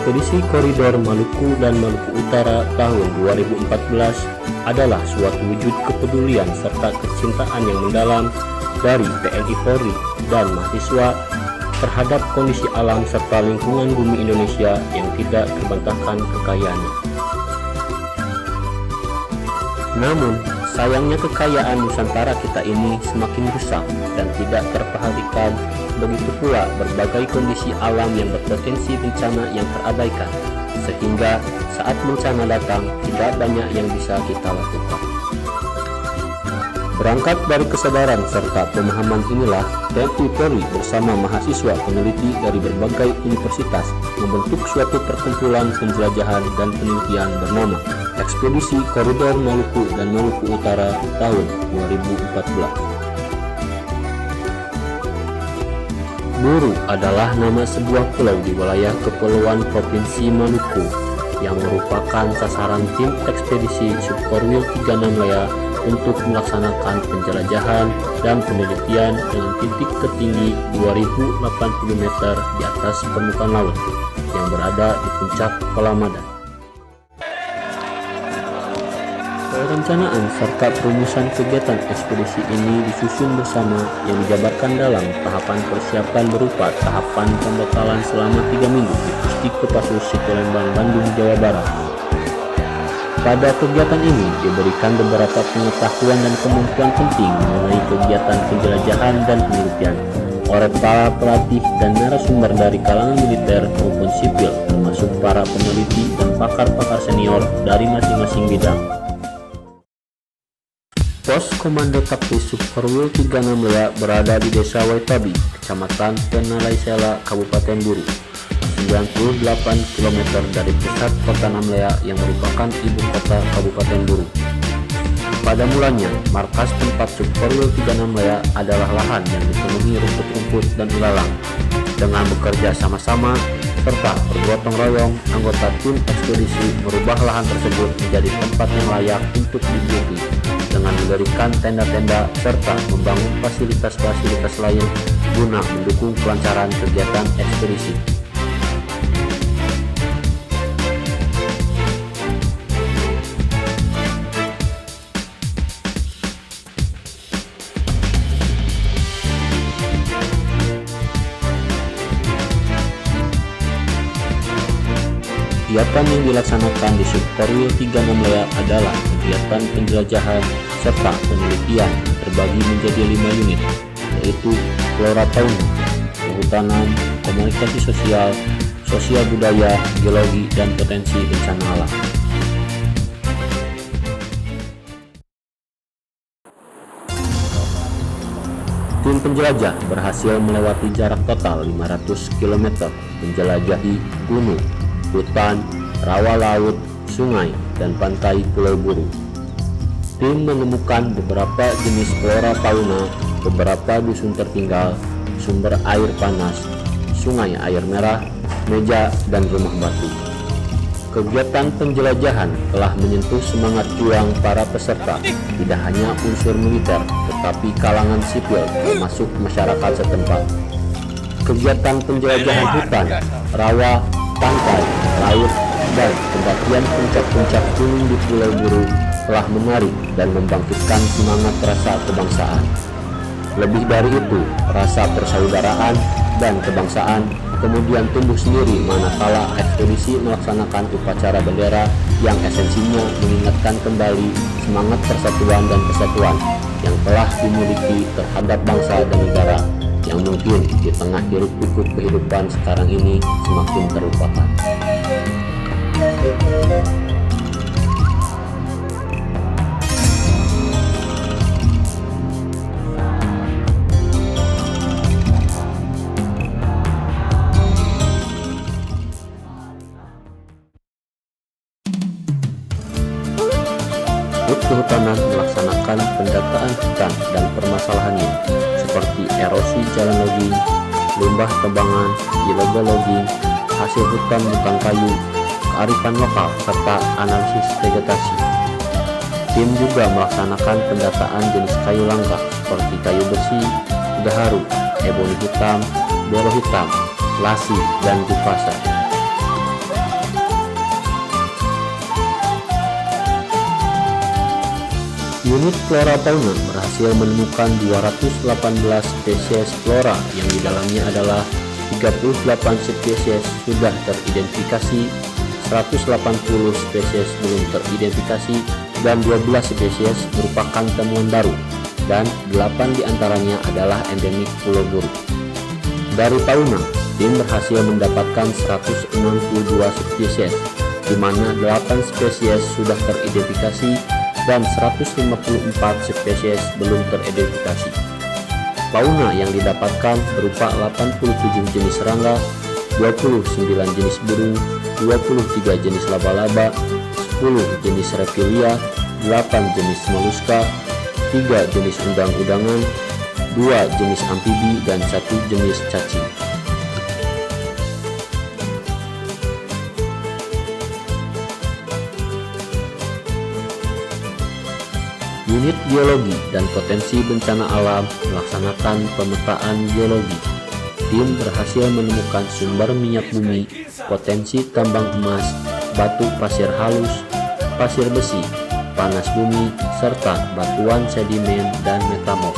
Ekspedisi Koridor Maluku dan Maluku Utara tahun 2014 adalah suatu wujud kepedulian serta kecintaan yang mendalam dari TNI Polri dan mahasiswa terhadap kondisi alam serta lingkungan bumi Indonesia yang tidak terbantahkan kekayaannya. Namun, sayangnya kekayaan Nusantara kita ini semakin rusak dan tidak terperhatikan. Begitu pula berbagai kondisi alam yang berpotensi bencana yang terabaikan, sehingga saat bencana datang tidak banyak yang bisa kita lakukan. Berangkat dari kesadaran serta pemahaman inilah, TNI Polri bersama mahasiswa peneliti dari berbagai universitas membentuk suatu perkumpulan penjelajahan dan penelitian bernama Ekspedisi Koridor Maluku dan Maluku Utara tahun 2014. Buru adalah nama sebuah pulau di wilayah Kepulauan Provinsi Maluku yang merupakan sasaran tim ekspedisi Subkorwil 36 Lea untuk melaksanakan penjelajahan dan penelitian dengan titik tertinggi 2080 meter di atas permukaan laut yang berada di puncak Kolamadan. Perencanaan serta perumusan kegiatan ekspedisi ini disusun bersama yang dijabarkan dalam tahapan persiapan berupa tahapan pembekalan selama 3 minggu di Pusti Kopassus Situlembang, Bandung, Jawa Barat. Pada kegiatan ini diberikan beberapa pengetahuan dan kemampuan penting mengenai kegiatan penjelajahan dan penelitian oleh para pelatih dan narasumber dari kalangan militer maupun sipil, termasuk para peneliti dan pakar-pakar senior dari masing-masing bidang. Pos Komando Taktis Subkorwil 36 Lea berada di Desa Waitabi, Kecamatan Penalaisela, Kabupaten Buru, 98 km dari pusat kota Namlea yang merupakan ibu kota Kabupaten Buru. Pada mulanya, markas tempat Subkorwil 36 Lea adalah lahan yang dipenuhi rumput-rumput dan ilalang. Dengan bekerja sama-sama serta bergotong royong, anggota tim ekspedisi merubah lahan tersebut menjadi tempat yang layak untuk diduduki dengan mendirikan tenda-tenda serta membangun fasilitas-fasilitas lain guna mendukung kelancaran kegiatan ekspedisi. Kegiatan yang dilaksanakan di Subkorwil 36 Lea adalah kegiatan penjelajahan serta penelitian terbagi menjadi 5 unit, yaitu flora fauna, kehutanan, komunikasi sosial, sosial budaya, geologi, dan potensi bencana alam. Tim penjelajah berhasil melewati jarak total 500 km menjelajahi gunung, hutan, rawa laut, sungai, dan pantai Pulau Buru. Tim menemukan beberapa jenis flora fauna, beberapa dusun tertinggal, sumber air panas, sungai air merah, meja, dan rumah batu. Kegiatan penjelajahan telah menyentuh semangat juang para peserta, tidak hanya unsur militer, tetapi kalangan sipil termasuk masyarakat setempat. Kegiatan penjelajahan hutan, rawa, pantai, laut, dan pendakian puncak-puncak gunung di Pulau Buru telah menarik dan membangkitkan semangat rasa kebangsaan. Lebih dari itu, rasa persaudaraan dan kebangsaan kemudian tumbuh sendiri manakala ekspedisi melaksanakan upacara bendera yang esensinya mengingatkan kembali semangat persatuan dan kesatuan yang telah dimiliki terhadap bangsa dan negara yang mungkin di tengah hiruk-pikuk kehidupan sekarang ini semakin terlupakan. Kehutanan melaksanakan pendataan hutan dan permasalahannya seperti erosi jalan logging, limbah tebangan, illegal logging, hasil hutan bukan kayu, kearifan lokal, serta analisis vegetasi. Tim juga melaksanakan pendataan jenis kayu langka seperti kayu besi, gaharu, eboni hitam, boro hitam, lasi, dan jupasa. Unit Flora Fauna berhasil menemukan 218 spesies flora yang di dalamnya adalah 38 spesies sudah teridentifikasi, 180 spesies belum teridentifikasi, dan 12 spesies merupakan temuan baru, dan 8 diantaranya adalah endemik Pulau Buru. Dari fauna, tim berhasil mendapatkan 162 spesies, di mana 8 spesies sudah teridentifikasi dan 154 spesies belum teridentifikasi. Fauna yang didapatkan berupa 87 jenis serangga, 29 jenis burung, 23 jenis laba-laba, 10 jenis reptilia, 8 jenis moluska, 3 jenis udang-udangan, 2 jenis amfibi, dan 1 jenis cacing. Unit Geologi dan Potensi Bencana Alam melaksanakan pemetaan geologi. Tim berhasil menemukan sumber minyak bumi, potensi tambang emas, batu pasir halus, pasir besi, panas bumi, serta batuan sedimen dan metamorf.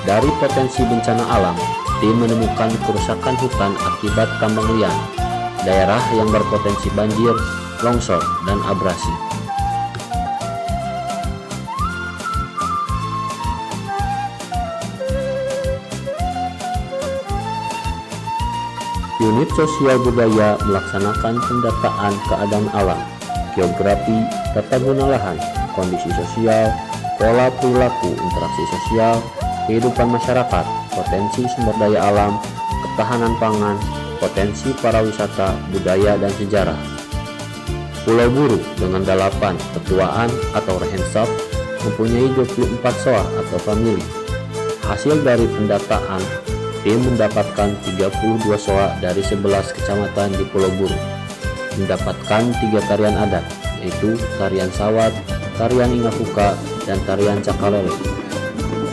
Dari potensi bencana alam, tim menemukan kerusakan hutan akibat tambang liar, daerah yang berpotensi banjir, longsor, dan abrasi. Unit Sosial Budaya melaksanakan pendataan keadaan alam, geografi, tata guna lahan, kondisi sosial, pola perilaku, interaksi sosial, kehidupan masyarakat, potensi sumber daya alam, ketahanan pangan, potensi pariwisata, budaya, dan sejarah. Pulau Buru dengan 8 ketuaan atau rehensab mempunyai 24 soa atau famili. Hasil dari pendataan, tim mendapatkan 32 soa dari 11 kecamatan di Pulau Buru, mendapatkan 3 tarian adat, yaitu tarian sawat, tarian ingapuka, dan tarian cakalele.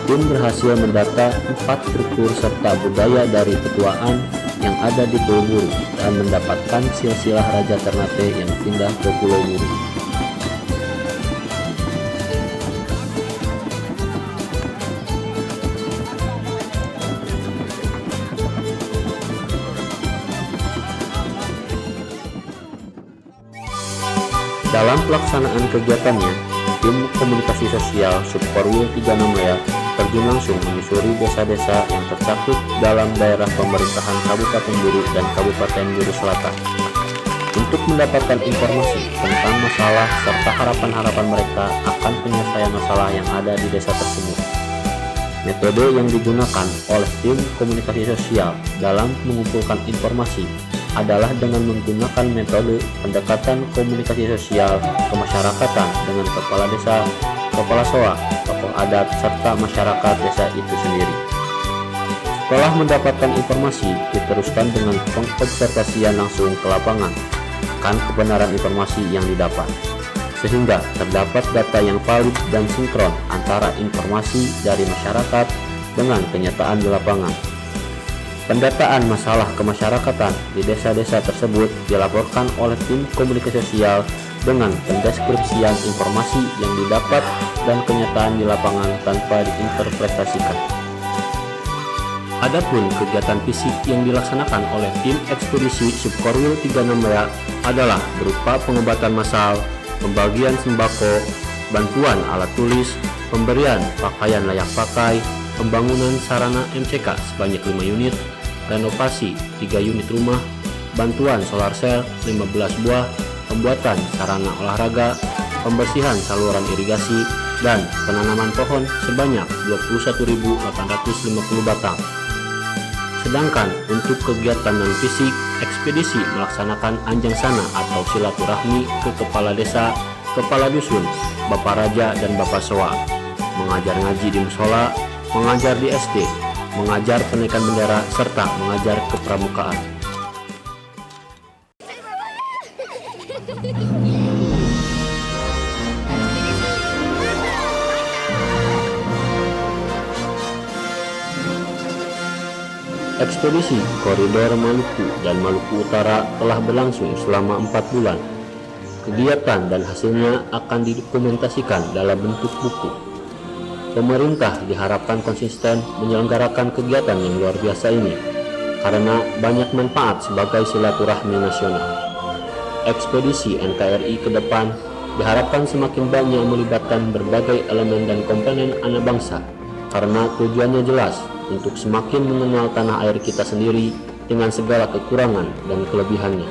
Tim berhasil mendata 4 struktur serta budaya dari ketuaan yang ada di Pulau Buru dan mendapatkan silsilah Raja Ternate yang pindah ke Pulau Buru. Dalam pelaksanaan kegiatannya, tim komunikasi sosial Subkorwil 36 terjun langsung menyusuri desa-desa yang tercakup dalam daerah pemerintahan Kabupaten Buru dan Kabupaten Buru Selatan untuk mendapatkan informasi tentang masalah serta harapan-harapan mereka akan penyelesaian masalah yang ada di desa tersebut. Metode yang digunakan oleh tim komunikasi sosial dalam mengumpulkan informasi adalah dengan menggunakan metode pendekatan komunikasi sosial kemasyarakatan dengan kepala desa, kepala SOA, tokoh adat, serta masyarakat desa itu sendiri. Setelah mendapatkan informasi, diteruskan dengan pengobservasian langsung ke lapangan akan kebenaran informasi yang didapat, sehingga terdapat data yang valid dan sinkron antara informasi dari masyarakat dengan kenyataan di lapangan. Pendataan masalah kemasyarakatan di desa-desa tersebut dilaporkan oleh tim komunikasi sosial dengan pendeskripsian informasi yang didapat dan kenyataan di lapangan tanpa diinterpretasikan. Adapun kegiatan fisik yang dilaksanakan oleh tim ekspedisi Subkorwil 36 adalah berupa pengobatan massal, pembagian sembako, bantuan alat tulis, pemberian pakaian layak pakai, pembangunan sarana MCK sebanyak 5 unit, renovasi 3 unit rumah, bantuan solar cell 15 buah, pembuatan sarana olahraga, pembersihan saluran irigasi, dan penanaman pohon sebanyak 21.850 batang. Sedangkan untuk kegiatan non-fisik, ekspedisi melaksanakan anjang sana atau silaturahmi ke kepala desa, kepala dusun, bapak raja, dan bapak soa, mengajar ngaji di musola, mengajar di SD, mengajar penaikan bendera, serta mengajar kepramukaan. Ekspedisi Koridor Maluku dan Maluku Utara telah berlangsung selama 4 bulan. Kegiatan dan hasilnya akan didokumentasikan dalam bentuk buku. Pemerintah diharapkan konsisten menyelenggarakan kegiatan yang luar biasa ini karena banyak manfaat sebagai silaturahmi nasional. Ekspedisi NKRI ke depan diharapkan semakin banyak melibatkan berbagai elemen dan komponen anak bangsa karena tujuannya jelas untuk semakin mengenal tanah air kita sendiri dengan segala kekurangan dan kelebihannya.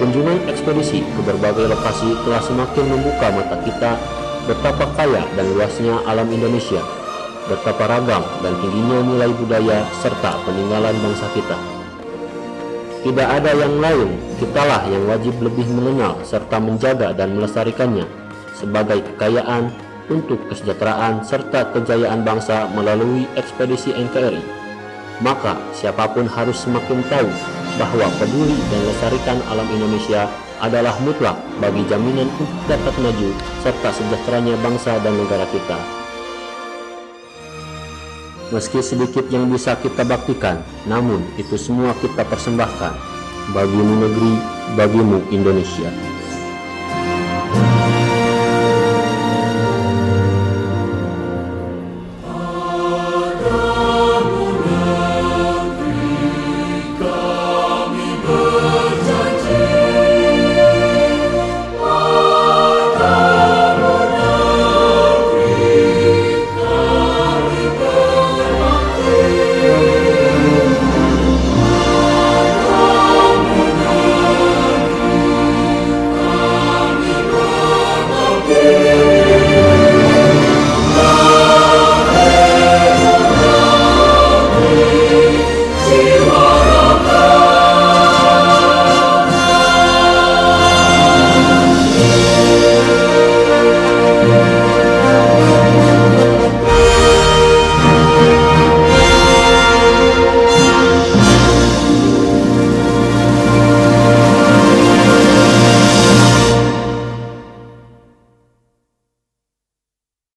Kunjungan ekspedisi ke berbagai lokasi telah semakin membuka mata kita betapa kaya dan luasnya alam Indonesia, betapa ragam dan tingginya nilai budaya serta peninggalan bangsa kita. Tidak ada yang lain, kitalah yang wajib lebih mengenal serta menjaga dan melestarikannya sebagai kekayaan untuk kesejahteraan serta kejayaan bangsa melalui ekspedisi NKRI. Maka siapapun harus semakin tahu bahwa peduli dan lestarikan alam Indonesia adalah mutlak bagi jaminan untuk dapat maju serta sejahteranya bangsa dan negara kita. Meski sedikit yang bisa kita baktikan, namun itu semua kita persembahkan. Bagimu negeri, bagimu Indonesia.